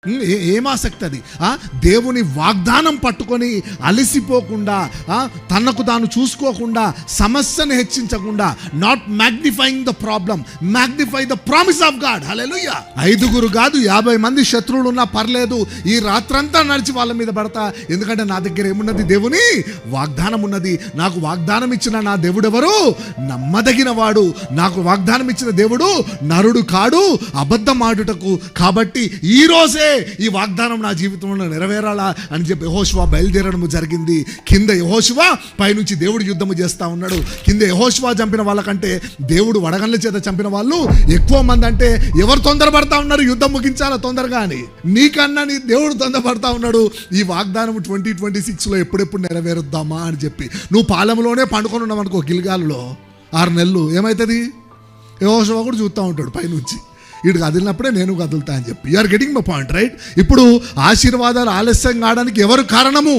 ఏం ఆసక్తి అది? దేవుని వాగ్దానం పట్టుకొని అలసిపోకుండా, తనకు తాను చూసుకోకుండా, సమస్యను హెచ్చించకుండా, not magnifying the problem, magnify the promise of God. Hallelujah. 5 కాదు 50 మంది శత్రువులు ఉన్నా పర్లేదు, ఈ రాత్రంతా నడిచి వాళ్ళ మీద పడతా. ఎందుకంటే నా దగ్గర ఏమున్నది? దేవుని వాగ్దానం ఉన్నది. నాకు వాగ్దానం ఇచ్చిన నా దేవుడెవరు? నమ్మదగిన వాడు. నాకు వాగ్దానం ఇచ్చిన దేవుడు నరుడు కాడు, అబద్ధం ఆడుటకు. కాబట్టి ఈ రోజే ఈ వాగ్దానం నా జీవితంలో నెరవేరాలా అని చెప్పి యెహోషువ బయలుదేరడం జరిగింది. కింద యెహోషువ, పైనుంచి దేవుడు యుద్ధము చేస్తా ఉన్నాడు. కింద యెహోషువ చంపిన వాళ్ళకంటే దేవుడు వడగండ్ల చేత చంపిన వాళ్ళు ఎక్కువ మంది. అంటే ఎవరు తొందరపడతా ఉన్నారు? యుద్ధం ముగించాలా తొందరగా అని. నీకన్నా నీ దేవుడు తొందరపడతా ఉన్నాడు. ఈ వాగ్దానం 2026లో ఎప్పుడెప్పుడు నెరవేరుద్దామా అని చెప్పి. నువ్వు పాలెంలోనే పండుకొని ఉన్నావు అనుకో, గిల్గాలులో 6 నెలలు, ఏమవుతుంది? యెహోషువ కూడా చూస్తూ ఉంటాడు పైనుంచి. వీడు కదిలినప్పుడే నేను కదులుతా అని చెప్పి. You are getting my point, right? ఇప్పుడు ఆశీర్వాదాలు ఆలస్యం కావడానికి ఎవరు కారణము?